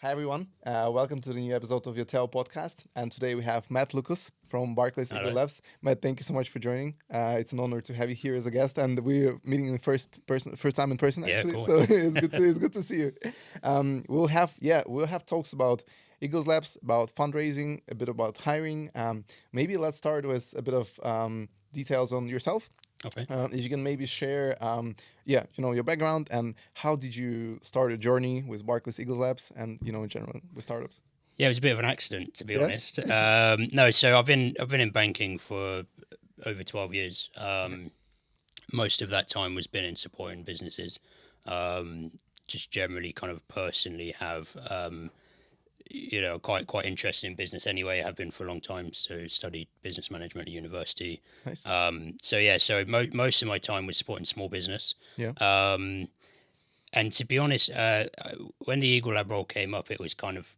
Hi, everyone. Welcome to the new episode of Yotewo podcast. And today we have Matt Lucas from Barclays Eagle Hello. Labs. Matt, thank you so much for joining. It's an honor to have you here as a guest, and we're meeting in first time in person Yeah, actually. cool. So it's good to see you. We'll have talks about Eagles Labs, about fundraising, a bit about hiring. Maybe let's start with a bit of details on yourself. Okay. If you can maybe share, your background and how did you start a journey with Barclays Eagle Labs and in general with startups. Yeah, it was a bit of an accident, to be Yeah. honest. No, so I've been in banking for over 12 years. Most of that time was been in supporting businesses. Just generally, kind of personally have quite interested in business anyway. I have been for a long time. So studied business management at university. Nice. Most of my time was supporting small business. Yeah. And to be honest, when the Eagle Lab role came up, it was kind of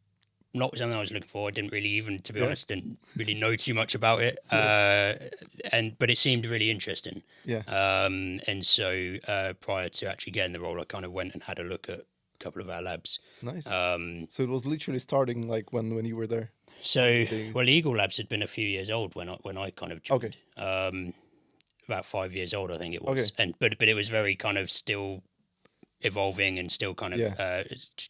not something I was looking for. I didn't really even, to be Yeah. honest, didn't really know too much about it. But it seemed really interesting. Yeah. And so prior to actually getting the role, I kind of went and had a look at a couple of our labs. Nice. Um, So it was literally starting like when you were there. so They- well, Eagle Labs had been a few years old when I kind of joined. Okay. About 5 years old, I think it was. Okay. But it was very kind of still evolving and still kind of Yeah.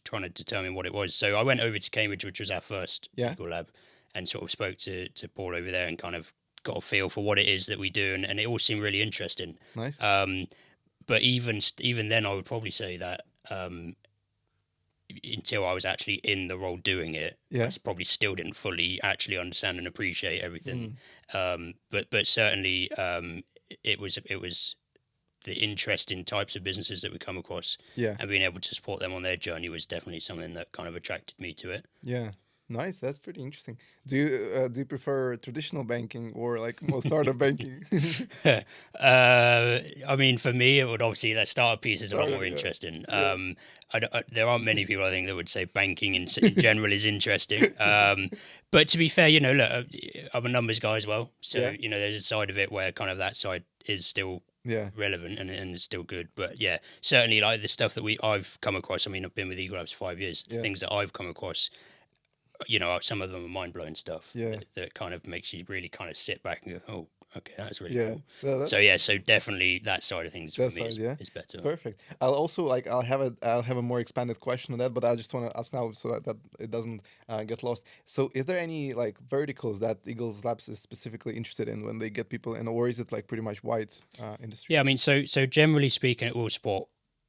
trying to determine what it was. So I went over to Cambridge, which was our first Yeah. Eagle Lab, and sort of spoke to Paul over there and kind of got a feel for what it is that we do, and it all seemed really interesting. Nice. But even then, I would probably say that until I was actually in the role doing it, Yeah. I probably still didn't fully actually understand and appreciate Mm. everything. But certainly, it was the interesting types of businesses that we come across, Yeah. and being able to support them on their journey was definitely something that kind of attracted me to it. Yeah. Nice. That's pretty interesting. Do you prefer traditional banking or like more startup banking? I mean, for me, it would obviously that startup piece is a lot Startup, more yeah. interesting. Yeah. There aren't many people I think that would say banking in general is interesting. But to be fair, look, I'm a numbers guy as well, so Yeah. there's a side of it where kind of that side is still Yeah. relevant and is still good. But yeah, certainly like the stuff that I've come across. I mean, I've been with Eagle Labs 5 years. The Yeah. things that I've come across, some of them are mind blowing stuff. Yeah. That kind of makes you really kind of sit back and go, oh, okay, that's really Yeah. cool. So definitely that side of things for That me side, yeah. is better. Perfect. I'll have a more expanded question on that, but I just want to ask now so that it doesn't get lost. So, is there any like verticals that Eagles Labs is specifically interested in when they get people in, or is it like pretty much wide industry? Yeah, I mean, so generally speaking, it will support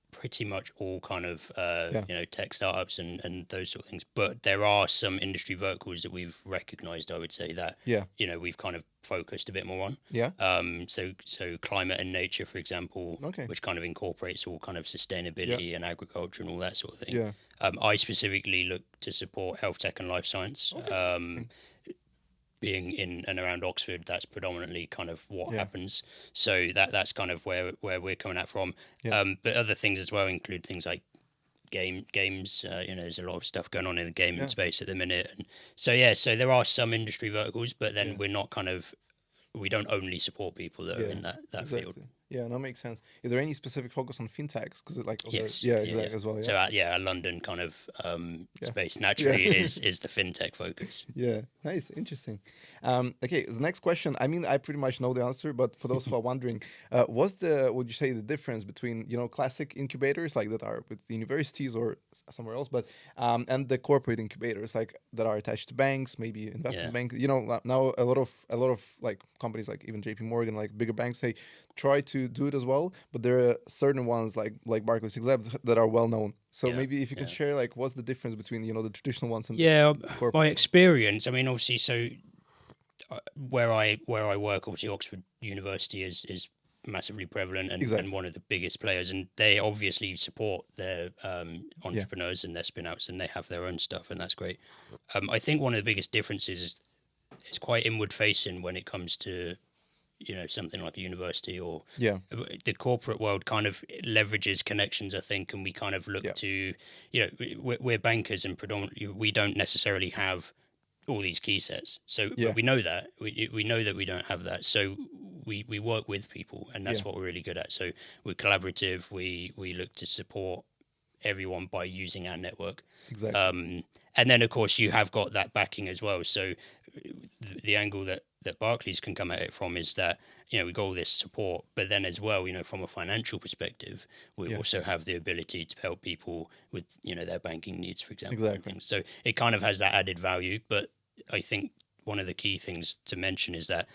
pretty much all kind of Yeah. tech startups and those sort of things. But there are some industry verticals that we've recognised, I would say, that Yeah. we've kind of focused a bit more on. Yeah. So climate and nature, for example, Okay. which kind of incorporates all kind of sustainability and agriculture and all that sort of thing. Yeah. I specifically look to support health tech and life science. Interesting. Being in and around Oxford, that's predominantly kind of what Yeah. happens. So that's kind of where we're coming at from. Yeah. But other things as well include things like games. There's a lot of stuff going on in the gaming Yeah. space at the minute, and so there are some industry verticals, but then Yeah. we're not we don't only support people that are Yeah. in that Exactly. field. Yeah, that makes sense. Is there any specific focus on fintechs? Because like, Yes. yeah, exactly as well. Yeah. So our London kind of Yeah. space naturally Yeah. is the fintech focus. Yeah, nice, interesting. Okay, the next question. I mean, I pretty much know the answer, but for those who are wondering, would you say the difference between classic incubators like that are with the universities or somewhere else, but and the corporate incubators like that are attached to banks, maybe investment Yeah. bank. Now a lot of like companies like even JP Morgan, like bigger banks, say try to do it as well, but there are certain ones like Barclays Eagle Labs that are well known. So Yeah, maybe if you can yeah. share like what's the difference between the traditional ones and Yeah, corporate my ones? experience. I mean, obviously, so where I work, obviously, Oxford University is massively prevalent Exactly. and one of the biggest players, and they obviously support their entrepreneurs and their spin outs, and they have their own stuff, and that's great. I think one of the biggest differences is it's quite inward facing when it comes to something like a university or Yeah. the corporate world kind of leverages connections, I think, and we kind of look Yeah. to, we're bankers and predominantly we don't necessarily have all these key sets. So Yeah. but we know that we know that we don't have that. So we work with people, and that's Yeah. what we're really good at. So we're collaborative. We look to support everyone by using our network. Exactly. and then of course you have got that backing as well. So the angle that Barclays can come at it from is that, you know, we got all this support, but then as well, you know, from a financial perspective, we Yeah. also have the ability to help people with, you know, their banking needs, for example, and Exactly. things. So it kind of has that added value. But I think one of the key things to mention is that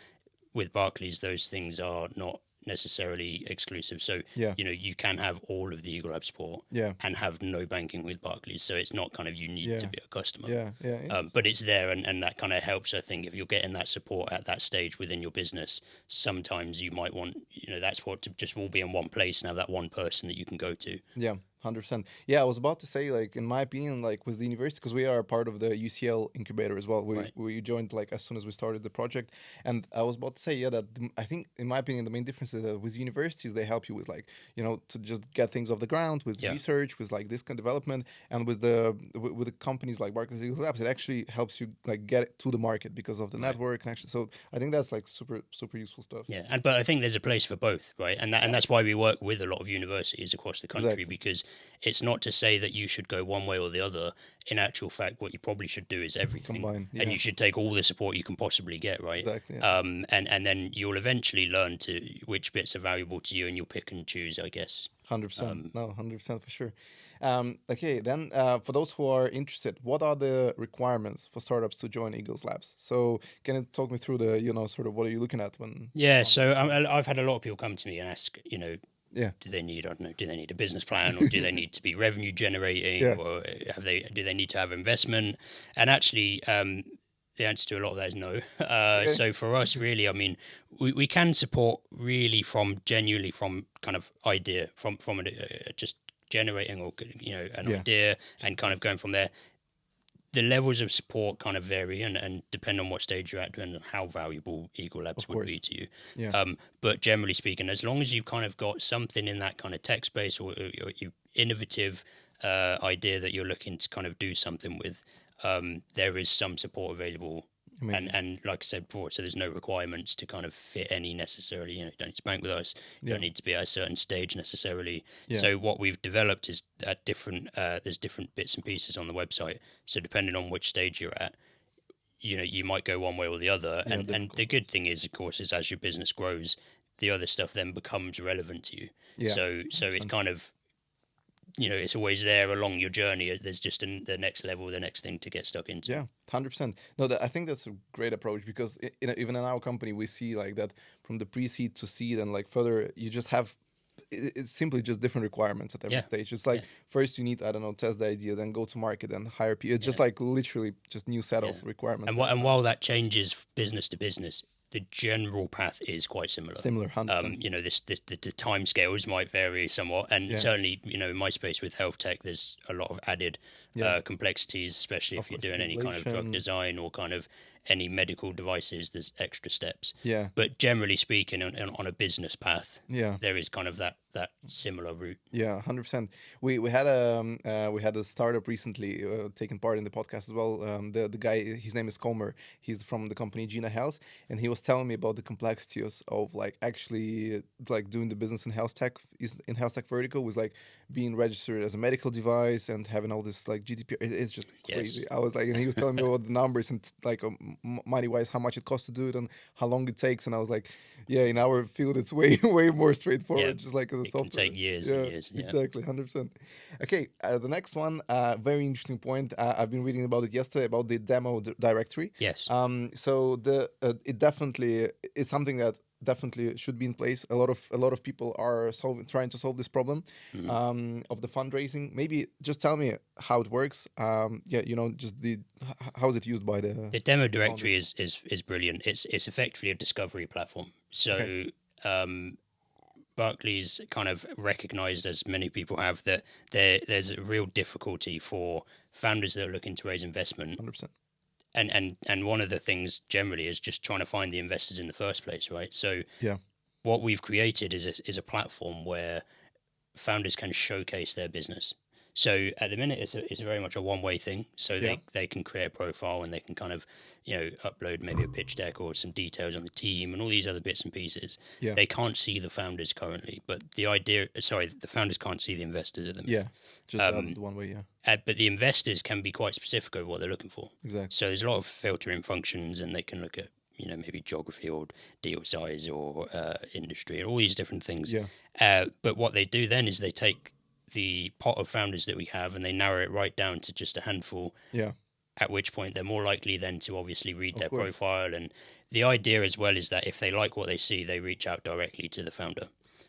with Barclays, those things are not necessarily exclusive. So, Yeah. you know, you can have all of the Eagle Lab support Yeah. and have no banking with Barclays. So it's not kind of you need to Yeah. be a customer. Yeah. Yeah. But it's there, and that kind of helps. I think if you're getting that support at that stage within your business, sometimes you might want, you know, that's what to just all be in one place and have that one person that you can go to. Yeah, 100%. Yeah, I was about to say, like, in my opinion, like with the university, because we are part of the UCL incubator as well. We Right. we joined like as soon as we started the project, and I was about to say, yeah, that I think in my opinion the main difference is that with universities they help you with like, you know, to just get things off the ground with Yeah. research, with like this kind of development, and with the companies like Barclays Eagle Labs, it actually helps you like get it to the market because of the Right. network connection. So I think that's like super useful stuff. Yeah, and but I think there's a place for both, right? And that's why we work with a lot of universities across the country, Exactly. because it's not to say that you should go one way or the other. In actual fact, what you probably should do is everything, Combine. and Yeah. you should take all the support you can possibly get, right? Exactly. Yeah. And then you'll eventually learn to which bits are valuable to you, and you'll pick and choose, I guess. 100%. No, 100% for sure. Okay, then for those who are interested, what are the requirements for startups to join Eagles Labs? So can you talk me through the, you know, sort of what are you looking at when? Yeah, founders so join? I've had a lot of people come to me and ask, you know, Yeah. do they need, I don't know, do they need a business plan, or do they need to be revenue generating, Yeah. or do they need to have investment? And actually, the answer to a lot of that is no. Okay. So for us, really, I mean, we can support really from genuinely from kind of idea, from just generating, or, you know, an Yeah. idea and kind of going from there. The levels of support kind of vary and depend on what stage you're at and how valuable Eagle Labs Of would course. be to you. Yeah. But generally speaking, as long as you've kind of got something in that kind of tech space, or you innovative idea that you're looking to kind of do something with, there is some support available. Amazing. And like I said before, so there's no requirements to kind of fit any necessarily. You know, you don't need to bank with us. You Yeah. don't need to be at a certain stage necessarily. Yeah. So what we've developed is at different. There's different bits and pieces on the website. So depending on which stage you're at, you know, you might go one way or the other. Yeah. And the good thing is, of course, is as your business grows, the other stuff then becomes relevant to you. Yeah. So it's 100%. kind of, you know, it's always there along your journey. There's just the next level, the next thing to get stuck into. Yeah, 100%. No, I think that's a great approach because even in our company, we see like that from the pre-seed to seed and like further, you just have it's simply just different requirements at every Yeah. stage. It's like Yeah. first you need, I don't know, test the idea, then go to market, then hire people. It's just Yeah. like literally just new set of Yeah. requirements. And every time. while that changes business to business, the general path is quite similar. Similar, 100%. You know, the time scales might vary somewhat, and Yeah. certainly, you know, in my space with health tech, there's a lot of added Yeah. Complexities, especially Of if you're course, doing any kind of drug regulation. design or kind of any medical devices. There's extra steps, Yeah, but generally speaking, on a business path, yeah. there is kind of that similar route. Yeah, 100%. We had a startup recently taking part in the podcast as well. The guy, his name is Comer. He's from the company Gina Health, and he was telling me about the complexities of like actually like doing the business in health tech vertical was like being registered as a medical device and having all this like GDPR. It's just crazy. Yes. I was like, and he was telling me about the numbers and like money wise how much it costs to do it and how long it takes, and I was like, yeah, in our field it's way way more straightforward. Yeah, Just like as a it can software. take years Yeah, and years. Yeah. exactly, 100%. Okay, the next one, very interesting point. I've been reading about it yesterday about the demo directory. Yes. So it definitely is something that definitely should be in place. A lot of people are trying to solve this problem of the fundraising. Maybe just tell me how it works. Yeah, you know, just how is it used by the The demo directory is brilliant. It's effectively a discovery platform. So Okay. Barclays kind of recognized, as many people have, that there's a real difficulty for founders that are looking to raise investment. 100%. And one of the things generally is just trying to find the investors in the first place, right? So Yeah. what we've created is a platform where founders can showcase their business. So at the minute, it's very much a one-way thing. So Yeah. they can create a profile and they can kind of, upload maybe a pitch deck or some details on the team and all these other bits and pieces. Yeah. They can't see the founders currently, but the founders can't see the investors at the Yeah. minute. Just the one way. Yeah. But the investors can be quite specific over what they're looking for. Exactly. So there's a lot of filtering functions, and they can look at maybe geography or deal size or industry and all these different things. Yeah. But what they do then is they take the pot of founders that we have and they narrow it right down to just a handful. Yeah. At which point they're more likely then to obviously read Of their course. profile. And the idea as well is that if they like what they see, they reach out directly to the founder.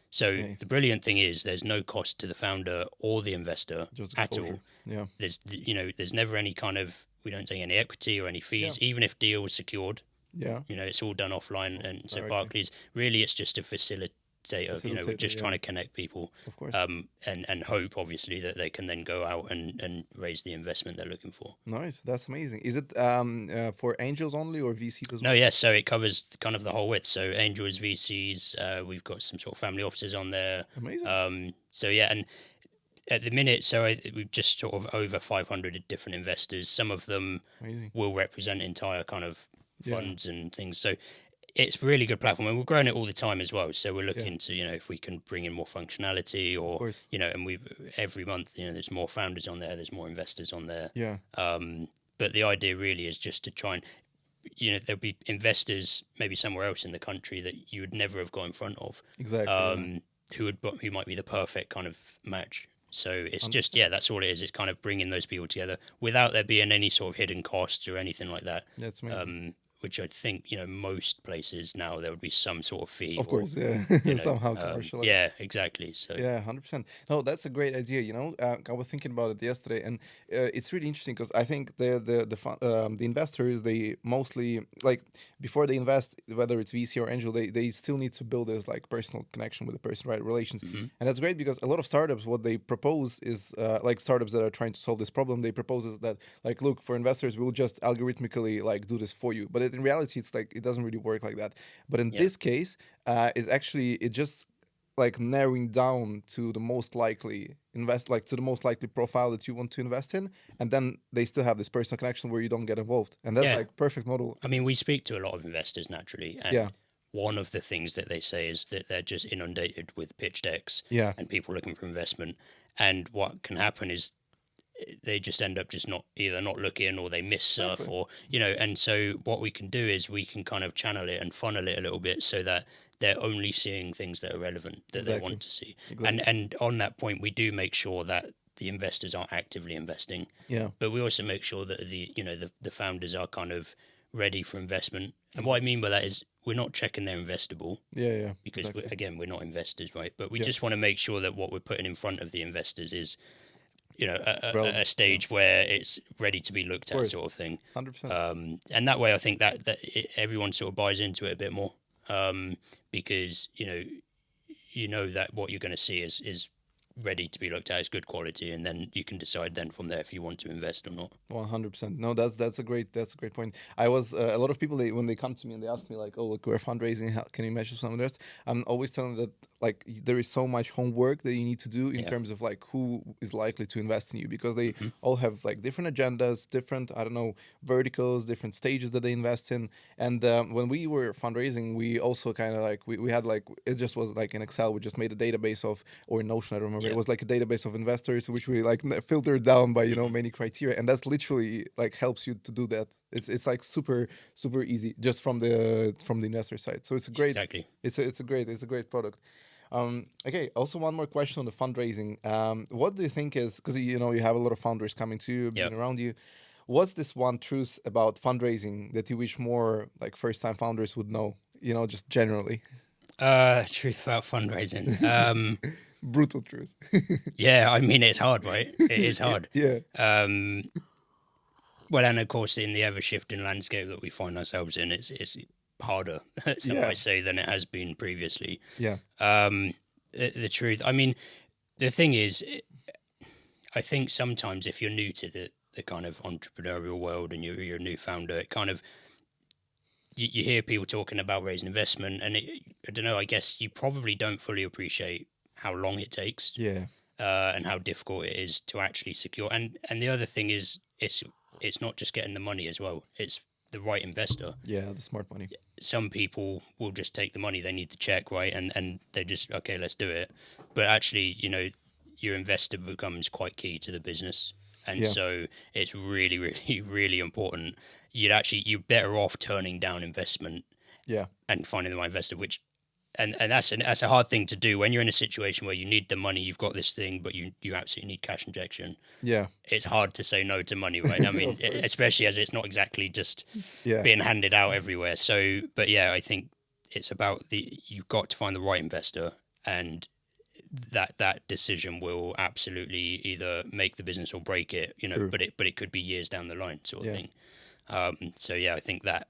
So Okay. the brilliant thing is there's no cost to the founder or the investor Just at exposure. all. Yeah. There's never any kind of, we don't take any equity or any fees, even if deal was secured. Yeah. It's all done offline. And so Directly. Barclays, really, it's just a facilitator. We're just trying to connect people, Of course. and hope obviously that they can then go out and raise the investment they're looking for. Nice. That's amazing. Is it for angels only or VCs as well? No, yes. So it covers kind of the whole width. So angels, VCs, we've got some sort of family offices on there. Amazing. So yeah, and at the minute, we've just sort of over 500 different investors. Some of them Amazing. will represent entire kind of Yeah. funds and things. So it's a really good platform, and we're growing it all the time as well. So we're looking Yeah. to, if we can bring in more functionality, Of or course. and every month, there's more founders on there, there's more investors on there. Yeah. But the idea really is just to try and, there'll be investors maybe somewhere else in the country that you would never have got in front of, Exactly. who might be the perfect kind of match. So it's just, that's all it is. It's kind of bringing those people together without there being any sort of hidden costs or anything like that. That's amazing. Which I think, most places now there would be some sort of fee. Of course, yeah. Somehow commercial. Yeah, exactly. So yeah, 100%. No, that's a great idea. I was thinking about it yesterday, and it's really interesting because I think the investors, they mostly, like, before they invest, whether it's VC or angel, they still need to build this like personal connection with the person, right? Relations, and that's great because a lot of startups, what they propose is like startups that are trying to solve this problem. They propose is that, like, look, for investors, we'll just algorithmically like do this for you, but in reality, it's like it doesn't really work like that. But in this case, it just like narrowing down to the most likely to the most likely profile that you want to invest in, and then they still have this personal connection where you don't get involved, and that's like perfect model. I mean, we speak to a lot of investors naturally, and one of the things that they say is that they're just inundated with pitch decks and people looking for investment, and what can happen is they just end up just not looking, or they miss stuff, or and so what we can do is we can kind of channel it and funnel it a little bit so that they're only seeing things that are relevant that they want to see. And on that point, we do make sure that the investors are actively investing, but we also make sure that the founders are kind of ready for investment. And what I mean by that is we're not checking they're investable, because we're not investors, right? But we just want to make sure that what we're putting in front of the investors is a stage where it's ready to be looked at, sort of thing. 100%. And that way, I think that everyone sort of buys into it a bit more, because that what you're going to see is ready to be looked at, is good quality, and then you can decide then from there if you want to invest or not. 100%. No, that's a great point. I was a lot of people, when they come to me and they ask me like, oh, look, we're fundraising, how can you measure some of this? I'm always telling them that like there is so much homework that you need to do in terms of like who is likely to invest in you, because they all have like different agendas, different, I don't know, verticals, different stages that they invest in. And when we were fundraising, we also kind of like we had like, it just was like in Excel, we just made a database of, or in Notion, I don't remember. It was like a database of investors which we like filtered down by many criteria, and that's literally like helps you to do that. It's like super easy just from the investor side. So it's a great it's a great product. Okay, also one more question on the fundraising. What do you think is, because you have a lot of founders coming to you, being around you, what's this one truth about fundraising that you wish more like first time founders would know, just generally? Truth about fundraising. Brutal truth. Yeah, I mean, it's hard, right? It is hard. Yeah. Well, and of course, in the ever shifting landscape that we find ourselves in, it's harder, some might say, than it has been previously. Yeah. The truth, I mean, the thing is, I think sometimes if you're new to the kind of entrepreneurial world and you're a new founder, it kind of, you hear people talking about raising investment, and I don't know, I guess you probably don't fully appreciate how long it takes. Yeah. and how difficult it is to actually secure. And the other thing is, it's not just getting the money as well. It's the right investor. Yeah, the smart money. Some people will just take the money, they need the check, right, and they just, okay, let's do it. But actually, your investor becomes quite key to the business, and Yeah, so it's really, really, really important. You're better off turning down investment yeah, and finding the right investor, which and that's a hard thing to do when you're in a situation where you need the money, you've got this thing, but you absolutely need cash injection. yeah. It's hard to say no to money, right? I mean, Of course. especially as it's not exactly just Yeah, being handed out everywhere. So, but yeah, I think it's about you've got to find the right investor, and that decision will absolutely either make the business or break it. true. But it could be years down the line, sort of Yeah, thing. So yeah, I think that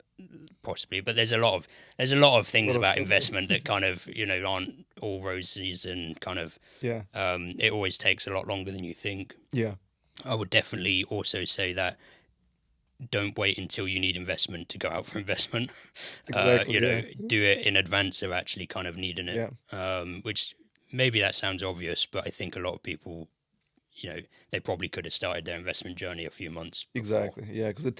possibly, but there's a lot of a things lot of about stuff. investment that kind of aren't all roses, and kind of Yeah, it always takes a lot longer than you think. yeah, I would definitely also say that don't wait until you need investment to go out for investment. exactly. Yeah, Do it in advance of actually kind of needing it. yeah. Which maybe that sounds obvious, but I think a lot of people, they probably could have started their investment journey a few months before. Exactly. Yeah, because it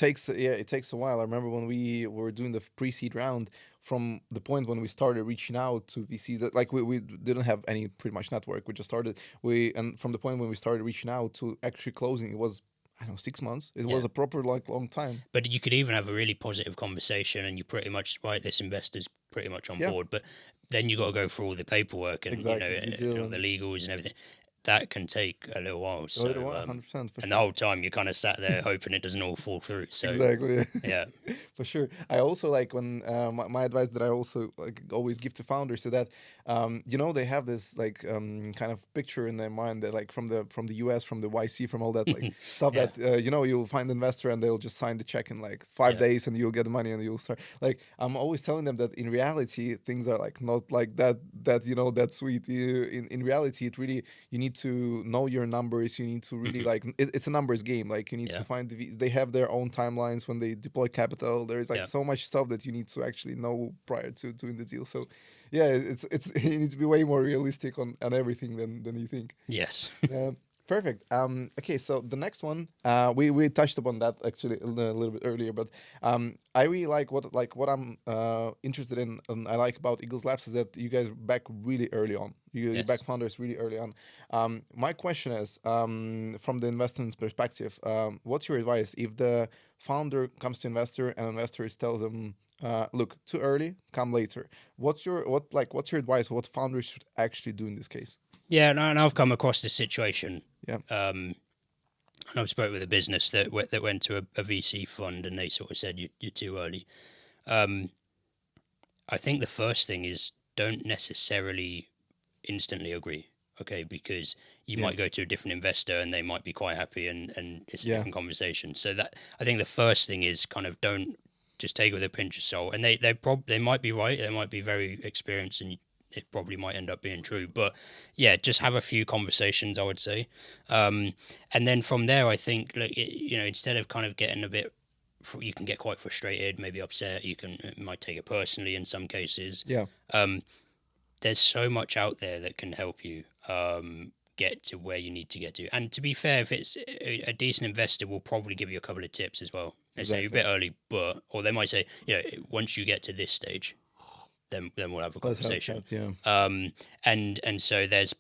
takes a while. I remember when we were doing the pre-seed round, from the point when we started reaching out to VC, that like we didn't have any pretty much network. We just started and from the point when we started reaching out to actually closing, it was, I don't know, 6 months. It Yeah. was a proper like long time. But you could even have a really positive conversation, and you pretty much, right, this investor's pretty much on Yeah, board. But then you got to go through all the paperwork and exactly. Due the diligence. legals and everything. That can take a little while. A little So while, 100% for and the sure. whole time you're kind of sat there hoping it doesn't all fall through. So Exactly. yeah, For sure. I also like when my advice that I also like always give to founders is that they have this like kind of picture in their mind that like from the US, from the YC, from all that like stuff yeah, that you'll find an investor and they'll just sign the check in like five yeah, days and you'll get the money and you'll start. Like I'm always telling them that in reality things are like not like that sweet. In reality, it really, you need to know your numbers. You need to really mhm, like it's a numbers game. Like you need to yeah, find they have their own timelines when they deploy capital. There is like yeah. so much stuff that you need to actually know prior to doing the deal. So yeah, it's you need to be way more realistic on everything than you think. Yes. Perfect. Okay, so the next one, we touched upon that actually a little bit earlier, but I really like what I'm interested in, and I like about Eagles Labs is that you guys back really early on. You Yes. back founders really early on. My question is, from the investment perspective, what's your advice if the founder comes to investor and investors tells them, look, too early, come later. What's your advice? What founders should actually do in this case? Yeah, and I've come across this situation. Yeah, And I've spoke with a business that went to a VC fund, and they sort of said you're too early. Um, I think the first thing is don't necessarily instantly agree, okay? Because you yeah, might go to a different investor and they might be quite happy, and it's a yeah. different conversation. So that I think the first thing is kind of don't just take it with a pinch of salt. And they might be right, they might be very experienced, and it probably might end up being true. But yeah, just have a few conversations, I would say, and then from there, I think like instead of kind of getting a bit, you can get quite frustrated, maybe upset. It might take it personally in some cases. Yeah, Um, there's so much out there that can help you get to where you need to get to. And to be fair, if it's a decent investor, will probably give you a couple of tips as well. They say you're a exactly. bit early, or they might say, once you get to this stage, then we'll have a Let's have a conversation. chat. Yeah, And so there's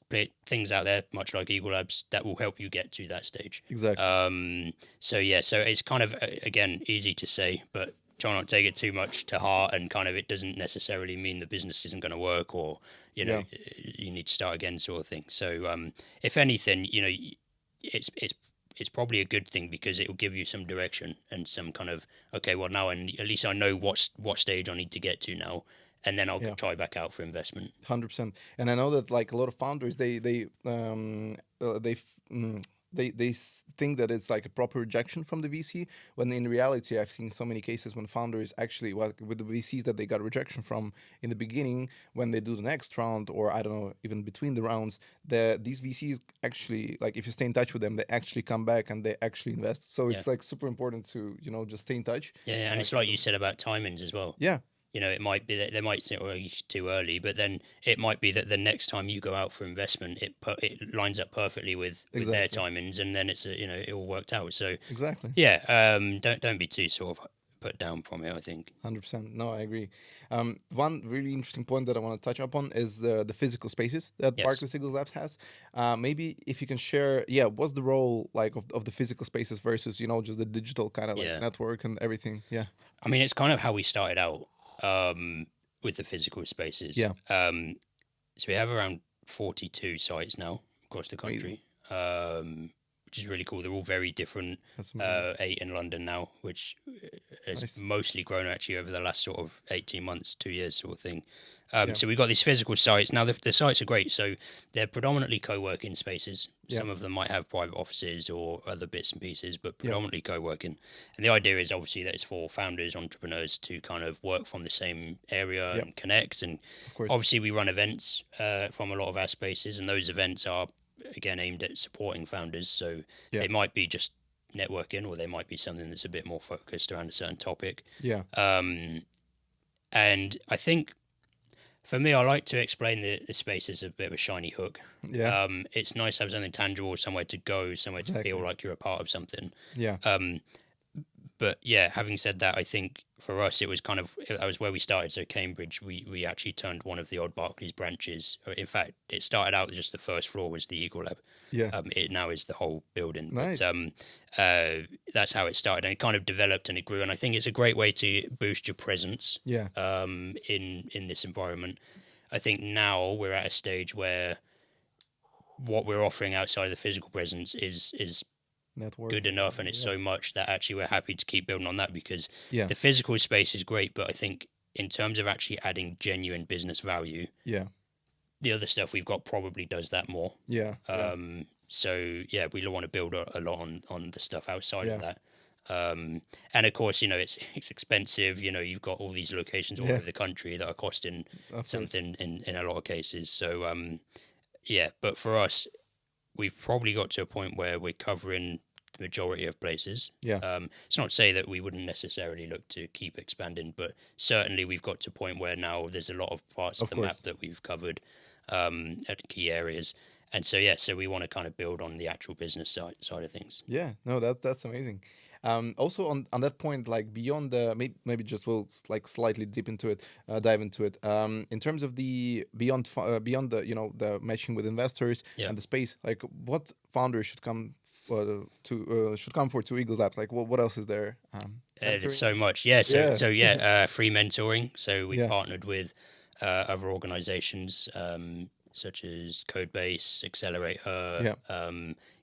things out there, much like Eagle Labs, that will help you get to that stage. exactly. So yeah, so it's kind of again easy to say, but try not to take it too much to heart, and kind of it doesn't necessarily mean the business isn't going to work, or Yeah, you need to start again, sort of thing. So if anything, it's probably a good thing, because it will give you some direction and some kind of, okay, well now, and at least I know what stage I need to get to now, and then I'll yeah. try back out for investment. 100%. And I know that like a lot of founders, they think that it's like a proper rejection from the VC, when in reality I've seen so many cases when founders actually, well, with the VCs that they got rejection from in the beginning, when they do the next round, or I don't know, even between the rounds, these VCs actually, like if you stay in touch with them, they actually come back and they actually invest. So Yeah, it's like super important to just stay in touch. yeah, and it's Kind like you of, said about timings as well. yeah, it might be that they might say, "Oh, you're too early," but then it might be that the next time you go out for investment, it lines up perfectly with their Exactly. timings, and then it all worked out. So Exactly. yeah, don't be too sort of put down from it, I think. 100%. No, I agree. One really interesting point that I want to touch upon is the physical spaces that Yes. Barclays Eagle Labs has. Maybe if you can share, yeah, what's the role like of the physical spaces versus just the digital kind of like Yeah. network and everything. Yeah. I mean, it's kind of how we started out with the physical spaces. Yeah. So we have around 42 sites now across the Amazing. country, which is really cool. They're all very different. That's amazing. 8 in London now, which has Nice. mostly grown actually over the last sort of 18 months, 2 years sort of thing. Yeah. So we've got these physical sites. Now, the sites are great. So they're predominantly co working spaces. Yeah. Some of them might have private offices or other bits and pieces, but Yeah. predominantly co working. And the idea is obviously that it's for founders, entrepreneurs to kind of work from the same area Yeah. and connect. And Of course. obviously, we run events from a lot of our spaces, and those events are, again, aimed at supporting founders. So Yeah. they might be just networking, or they might be something that's a bit more focused around a certain topic. Yeah. And I think for me, I like to explain the space as a bit of a shiny hook. Yeah. It's nice to have something tangible, somewhere to go, somewhere to feel Exactly. like you're a part of something. Yeah. But yeah, having said that, I think for us it was that was where we started. So Cambridge, we actually turned one of the old Barclays branches. In fact, it started out just the first floor was the Eagle Lab. Yeah. It now is the whole building. Nice. But that's how it started, and it kind of developed and it grew. And I think it's a great way to boost your presence. Yeah. In this environment, I think now we're at a stage where what we're offering outside of the physical presence is Network. good enough, and it's Yeah. so much that actually we're happy to keep building on that, because Yeah. the physical space is great, but I think in terms of actually adding genuine business value, Yeah. the other stuff we've got probably does that more. Yeah. Yeah. So yeah, we want to build a lot on the stuff outside Yeah. of that. And of course, it's expensive. You've got all these locations all Yeah. over the country that are costing Of course. something in a lot of cases. So yeah, but for us, we've probably got to a point where we're covering the majority of places. Yeah. It's not to say that we wouldn't necessarily look to keep expanding, but certainly we've got to a point where now there's a lot of parts of Of the course. map that we've covered at key areas. And so, yeah, so we want to kind of build on the actual business side of things. Yeah, no, that's amazing. Also on that point, like beyond the maybe just we'll like slightly dive into it. In terms of the beyond the the matching with investors Yeah. and the space, like what founders should come to Eagle Labs? Like what else is there? There's Mentoring? so much. Yeah. Yeah, Free mentoring. So we yeah, partnered with other organizations such as Codebase, Accelerator, yeah,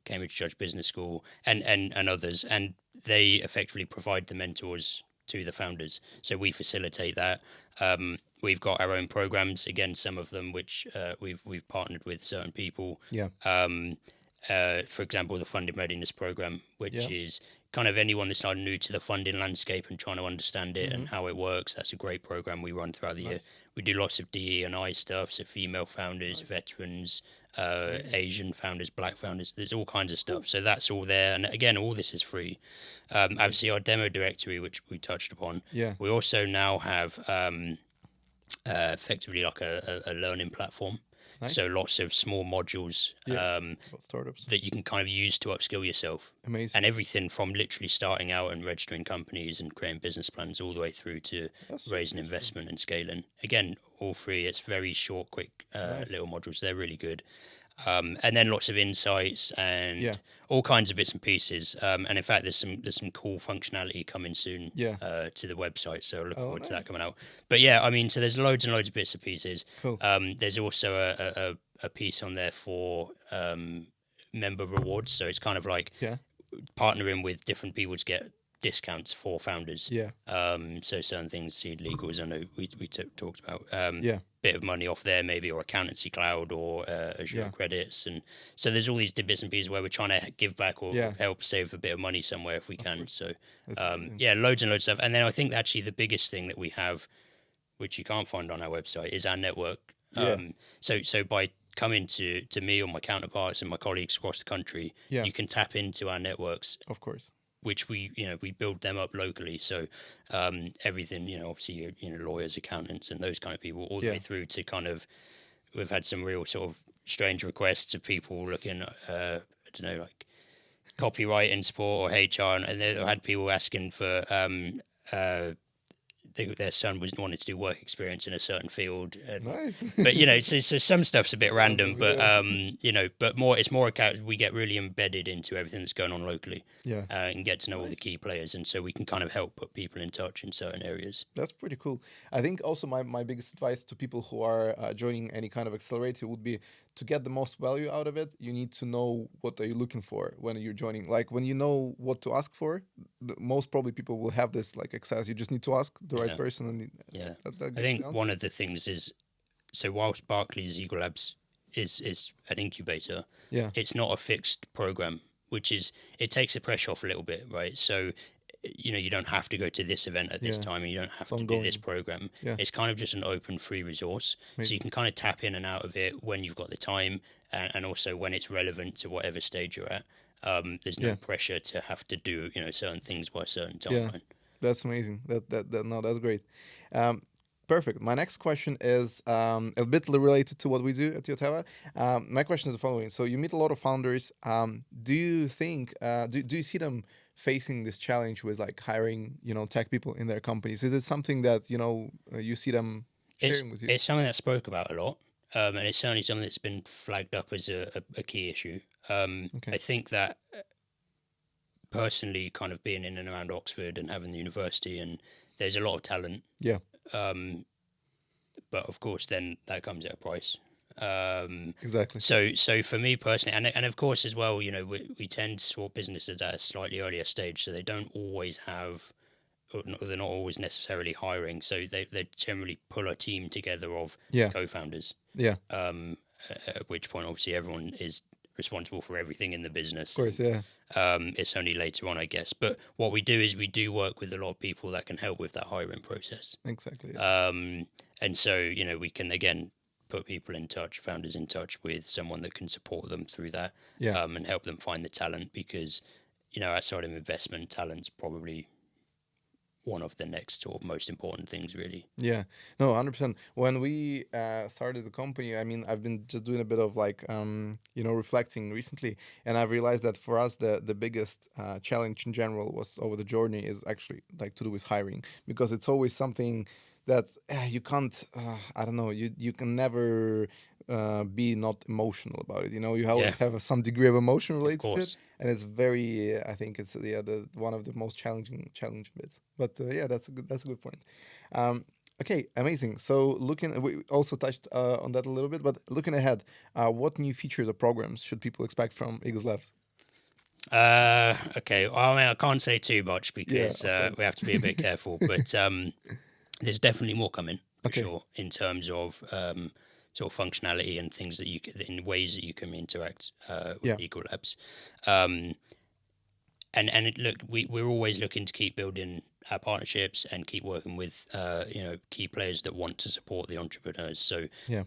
Cambridge Judge Business School, and others. And they effectively provide the mentors to the founders. So we facilitate that. We've got our own programs. Again, some of them which we've partnered with certain people. yeah, For example, the funding readiness program, which yeah. is kind of anyone that's not new to the funding landscape and trying to understand it Mm-hmm. and how it works. That's a great program we run throughout the year. Nice, We do lots of DE and I stuff, so female founders, nice, veterans, amazing, Asian founders, black founders. There's all kinds of cool. stuff. So that's all there. And again, all this is free. Amazing. Obviously, our demo directory, which we touched upon, Yeah, we also now have effectively like a learning platform. nice. So lots of small modules Yeah, about startups. that you can kind of use to upskill yourself, Amazing. and everything from literally starting out and registering companies and creating business plans all the way through to That's raising that's cool. investment and scaling. Again, all free. It's very short, quick Nice. little modules. They're really good. And then lots of insights and Yeah, all kinds of bits and pieces. And in fact, there's some cool functionality coming soon yeah. to the website. So I look Oh, forward to that nice. coming out. But yeah, I mean, so there's loads and loads of bits and pieces. Cool. There's also a piece on there for member rewards. So it's kind of like Yeah, partnering with different people to get discounts for founders. yeah, So certain things, seed legals, I know we talked about. yeah, Bit of money off there, maybe, or accountancy cloud, or Azure yeah. credits, and so there's all these bits and pieces where we're trying to give back or Yeah, help save a bit of money somewhere if we of can. course. So That's amazing. yeah, loads and loads of stuff. And then I think actually the biggest thing that we have, which you can't find on our website, is our network. Yeah, So by coming to me or my counterparts and my colleagues across the country, yeah, you can tap into our networks of course. which we build them up locally. So everything, obviously lawyers, accountants, and those kind of people, all the way Yeah. through to kind of, we've had some real sort of strange requests of people looking at, I don't know, like copyright and support or HR, and they've had people asking for uh, their son was wanted to do work experience in a certain field, Nice. but so some stuff's a bit random, but Yeah. but more it's more account. We get really embedded into everything that's going on locally, Yeah. and get to know all the Nice. key players, and so we can kind of help put people in touch in certain areas. That's pretty cool. I think also my biggest advice to people who are joining any kind of accelerator would be to get the most value out of it. You need to know what are you looking for when you're joining. Like when you know what to ask for, most probably people will have this like access. You just need to ask the right Yeah, person, and yeah. that I gives the think answer. one of the things is, so whilst Barclays Eagle Labs is an incubator, Yeah. it's not a fixed program, which is, it takes the pressure off a little bit, right? So you don't have to go to this event at this Yeah. time, and you don't It's have to do this ongoing. program. Yeah. It's kind of just an open free resource, so you Amazing. can kind of tap in and out of it when you've got the time, and also when it's relevant to whatever stage you're at. There's no Yeah. pressure to have to do certain things by a certain Yeah. timeline. That's amazing. That no, that's great. Um, Perfect. My next question is a bit related to what we do at Yotewo. My question is the following: so you meet a lot of founders. Do you think do you see them facing this challenge with like hiring tech people in their companies? Is it something that you see them It's sharing with you? it's something that spoke about a lot, and it's certainly something that's been flagged up as a key issue. Okay. I think that personally, kind of being in and around Oxford and having the university, and there's a lot of talent, Yeah. um, but of course, then that comes at a price. Um, Exactly. so for me personally, and of course as well, we tend to support businesses at a slightly earlier stage, so they don't always have, or they're not always necessarily hiring. So they generally pull a team together of Yeah. co-founders. Yeah. At which point, obviously, everyone is responsible for everything in the Of business, course. and Yeah. it's only later on, I guess. But what we do is we do work with a lot of people that can help with that hiring process. Exactly. Yeah. And so, we can again put people in touch, founders in touch with someone that can support them through that, Yeah. and help them find the talent, because, outside of investment, talent's probably one of the next sort of most important things, really. Yeah, no, 100%. When we started the company, I mean, I've been just doing a bit of like, reflecting recently, and I've realized that for us, the biggest challenge in general was over the journey is actually like to do with hiring, because it's always something that you can't, I don't know, you can never be not emotional about it. You Yeah, always have some degree of emotion of related to it, course. and it's very, I think it's the one of the most challenging bits. But yeah, that's a good point. Um, okay, amazing. So we also touched on that a little bit, but looking ahead, what new features or programs should people expect from Eagles Labs? Okay. Well, I mean, I can't say too much Yeah, because of course. we have to be a bit careful, but there's definitely more coming for Okay. sure in terms of sort of functionality and things that in ways that you can interact with Yeah. Eagle Labs. Um, look, we're always looking to keep building our partnerships and keep working with key players that want to support the entrepreneurs. So Yeah.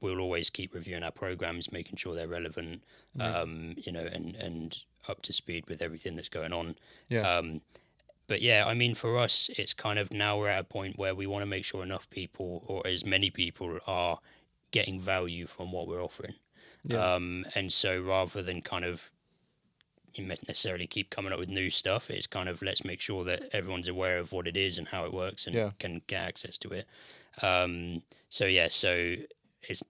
we'll always keep reviewing our programs, making sure they're relevant, Amazing. and up to speed with everything that's going on. Yeah. But yeah, I mean, for us, it's kind of, now we're at a point where we want to make sure enough people, or as many people, are getting value from what we're offering. Yeah. And so rather than kind of necessarily keep coming up with new stuff, it's kind of, let's make sure that everyone's aware of what it is and how it works and Yeah. can get access to it. So yeah, so it's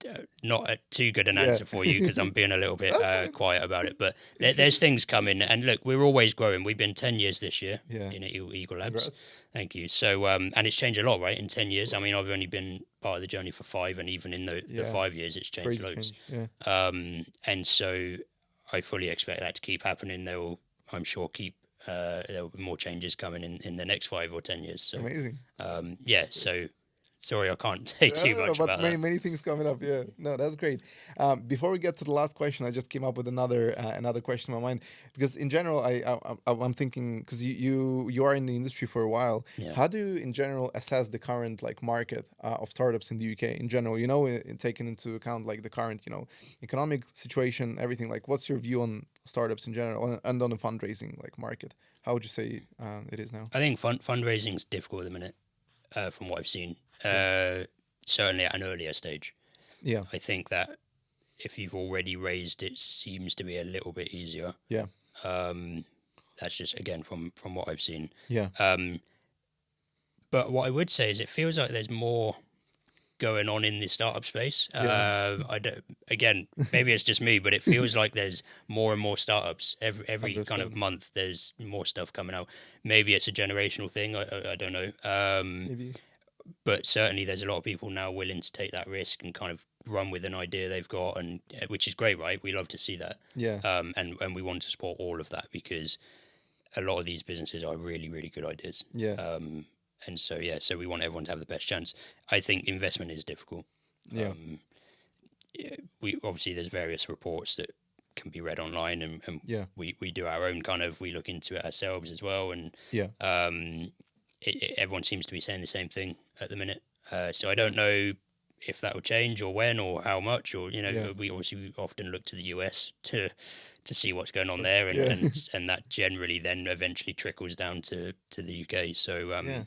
not too good an Yeah. answer for you because I'm being a little bit That's fine. quiet about it. But there's things coming, and look, we're always growing. We've been 10 years this year Yeah. in Eagle Labs. Congrats. Thank you. So and it's changed a lot, right? In 10 years, I mean, I've only been part of the journey for 5, and even in the Yeah. 5 years, it's changed Crazy loads. change. Yeah. And so I fully expect that to keep happening. There will, I'm sure, there will be more changes coming in the next 5 or 10 years. So Amazing. yeah. So sorry, I can't say too much But about many that. many things coming up. Yeah, no, that's great. Before we get to the last question, I just came up with another question in my mind, because in general, I'm thinking, because you are in the industry for a while. Yeah. How do you in general assess the current like market of startups in the UK in general? Taking into account like the current economic situation, everything. Like, what's your view on startups in general and on the fundraising like market? how would you say it is now? I think fundraising is difficult at the minute, from what I've seen. Certainly at an earlier stage. Yeah, I think that if you've already raised, it seems to be a little bit easier. yeah, That's just again from what I've seen. yeah, But what I would say is it feels like there's more going on in the startup space. yeah. I don't, again, maybe it's just me, but it feels like there's more and more startups every kind of 100%. month. There's more stuff coming out. Maybe it's a generational thing. I don't know. Maybe. But certainly there's a lot of people now willing to take that risk and kind of run with an idea they've got, and which is great, right? We love to see that. Yeah, And we want to support all of that because a lot of these businesses are really, really good ideas. yeah, And so, yeah, so we want everyone to have the best chance. I think investment is difficult. yeah, We obviously there's various reports that can be read online, and yeah, we do our own kind of, we look into it ourselves as well, and yeah, everyone seems to be saying the same thing at the minute. So I don't know if that will change or when or how much, or yeah. we obviously often look to the US to see what's going on there, and Yeah. and that generally then eventually trickles down to the UK. So Yeah,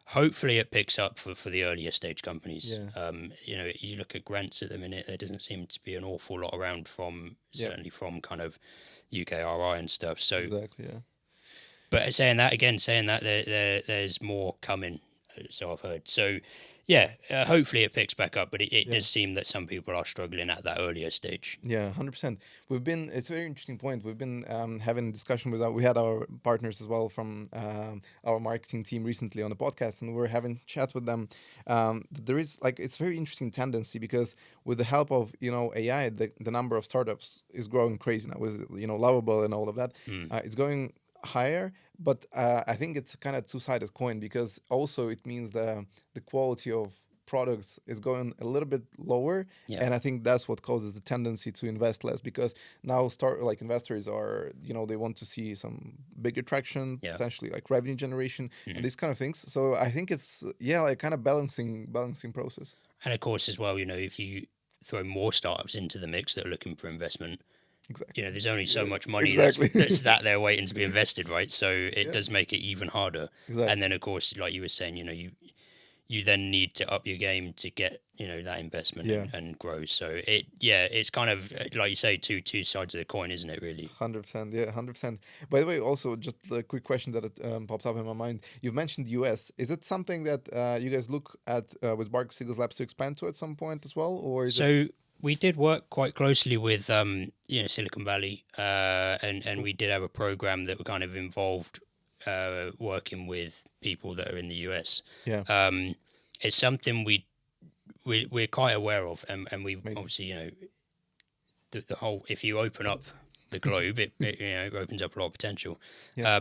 hopefully it picks up for the earlier stage companies. yeah, You look at grants at the minute, there doesn't seem to be an awful lot around from, yeah. certainly from kind of UKRI and stuff. So, Exactly. Yeah, but saying that there's more coming, so I've heard. So, yeah, hopefully it picks back up, but it yeah. does seem that some people are struggling at that earlier stage. Yeah, 100%. It's a very interesting point. We've been having a discussion with we had our partners as well from our marketing team recently on the podcast, and we're having chat with them. There is like, it's very interesting tendency because with the help of, AI, the number of startups is growing crazy now with, Lovable and all of that. Mm. It's going higher, but I think it's kind of two-sided coin because also it means the quality of products is going a little bit lower, Yeah, and I think that's what causes the tendency to invest less because now start like investors are, they want to see some bigger traction, yeah. potentially like revenue generation and Mhm. these kind of things. So I think it's, like kind of balancing process. And of course, as well, if you throw more startups into the mix that are looking for investment, Exactly. there's only so Yeah, much money exactly. that's sat there waiting to be invested, right? So it Yeah, does make it even harder. exactly. And then, of course, like you were saying, you then need to up your game to get that investment Yeah. and grow. So it's kind of like you say, two sides of the coin, isn't it? Really? 100%, yeah, 100%. By the way, also just a quick question that pops up in my mind. You've mentioned US. Is it something that you guys look at with Barclays Eagle Labs to expand to at some point as well, or is it? So we did work quite closely with Silicon Valley, and Cool. we did have a program that kind of involved working with people that are in the US. Yeah, It's something we're quite aware of, and we amazing. obviously the whole, if you open up the globe, it opens up a lot of potential. Yeah,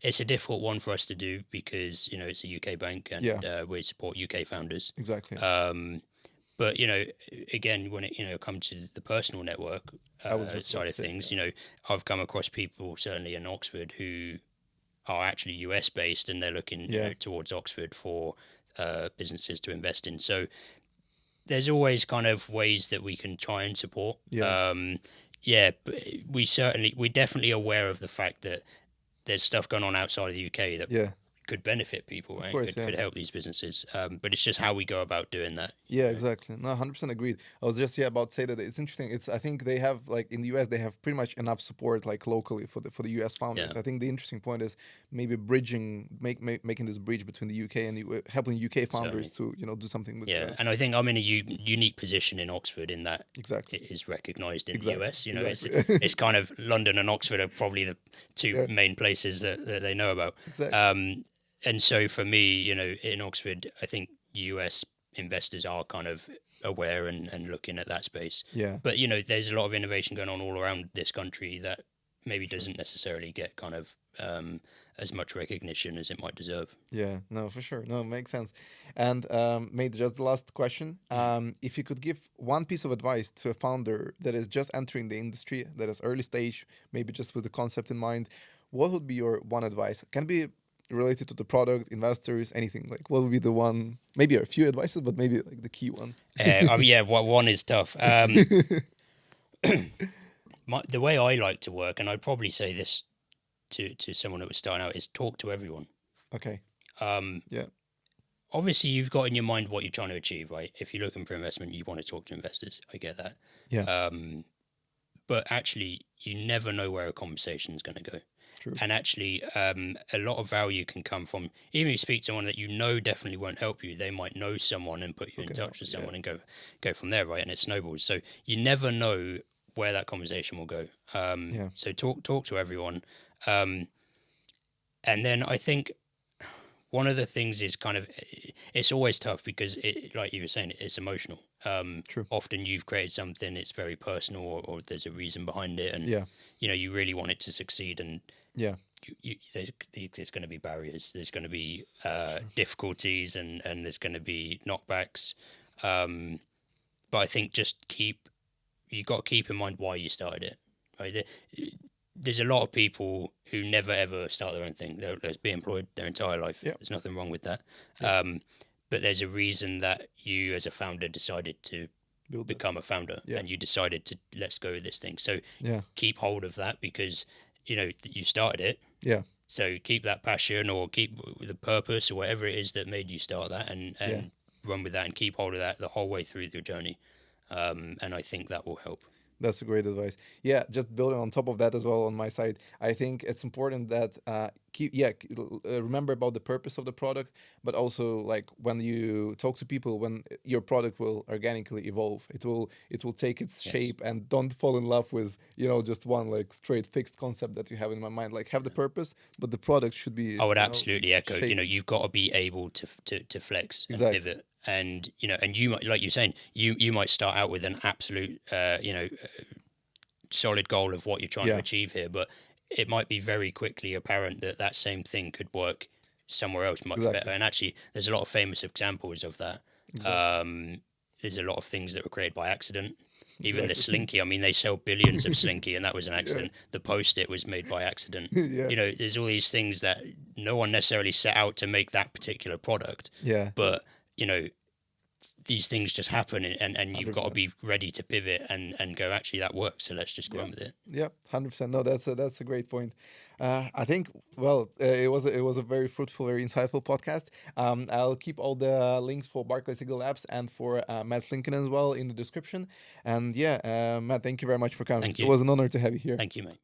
It's a difficult one for us to do because it's a UK bank, and yeah, we support UK founders. exactly. But again, when it comes to the personal network I was just about side to of say, things, I've come across people certainly in Oxford who are actually US based, and they're looking yeah, towards Oxford for businesses to invest in. So there's always kind of ways that we can try and support. yeah, Yeah, but we're definitely aware of the fact that there's stuff going on outside of the UK that yeah, could benefit people, of right? course, Could yeah. could help these businesses. But it's just how we go about doing that. Yeah, exactly. No, 100% agreed. I was just about to say that it's interesting. I think they have like in the US they have pretty much enough support like locally for the US founders. Yeah. I think the interesting point is maybe making this bridge between the UK and helping UK Certainly. founders to do something with Yeah, US. and I think I'm in a unique position in Oxford in that Exactly. it is recognised in the Exactly. US. Exactly. It's kind of London and Oxford are probably the two Yeah. main places that they know about. Exactly. And so for me, in Oxford, I think US investors are kind of aware and looking at that space. Yeah. But there's a lot of innovation going on all around this country that maybe Sure. doesn't necessarily get kind of as much recognition as it might deserve. Yeah, no, for sure. No, makes sense. And mate, just the last question. If you could give one piece of advice to a founder that is just entering the industry, that is early stage, maybe just with the concept in mind, what would be your one advice? Can be related to the product, investors, anything. Like, what would be the one? Maybe a few advices, but maybe like the key one. Yeah, one is tough. The way I like to work, and I'd probably say this to someone that was starting out is talk to everyone. Okay. Yeah. Obviously, you've got in your mind what you're trying to achieve, right? If you're looking for investment, you want to talk to investors. I get that. Yeah. But actually, you never know where a conversation is going to go. True. And actually, a lot of value can come from, even if you speak to someone that you know definitely won't help you, they might know someone and put you in touch with someone and go from there, right? And it snowballs. So you never know where that conversation will go. Yeah. So talk to everyone. And then I think one of the things is kind of, it's always tough because like you were saying, it's emotional. True. Often you've created something, it's very personal, or there's a reason behind it, and Yeah. you really want it to succeed, and Yeah. there's going to be barriers, there's going to be difficulties, and there's going to be knockbacks. But I think you got to keep in mind why you started it. Right? There's a lot of people who never ever start their own thing. They'll be employed their entire life. Yeah. There's nothing wrong with that. Yeah. But there's a reason that you, as a founder, decided to become a founder, and you decided to let's go with this thing. So keep hold of that, because you started it. Yeah. So keep that passion, or keep the purpose, or whatever it is that made you start that, and run with that, and keep hold of that the whole way through your journey. And I think that will help. That's a great advice. Yeah, just building on top of that as well on my side, I think it's important that remember about the purpose of the product, but also like when you talk to people, when your product will organically evolve, it will take its shape, and don't fall in love with just one like straight fixed concept that you have in my mind. Like have the purpose, but the product should be. I would absolutely echo. shaped. You've got to be able to flex and Exactly. pivot. And and you might, like you're saying, you might start out with an absolute solid goal of what you're trying to achieve here, but it might be very quickly apparent that that same thing could work somewhere else much better. And actually, there's a lot of famous examples of that. There's a lot of things that were created by accident. Even the Slinky, I mean, they sell billions of Slinky, and that was an accident. The Post-it was made by accident. There's all these things that no one necessarily set out to make that particular product. But these things just happen, and you've 100%. got to be ready to pivot and go, actually that works, so let's just go on with it. Yeah, 100%. No, that's a great point. I think it was a very fruitful, very insightful podcast. I'll keep all the links for Barclays Eagle Labs and for Matt's LinkedIn as well in the description. And Matt, thank you very much for coming. Thank you. It was an honor to have you here. Thank you, mate.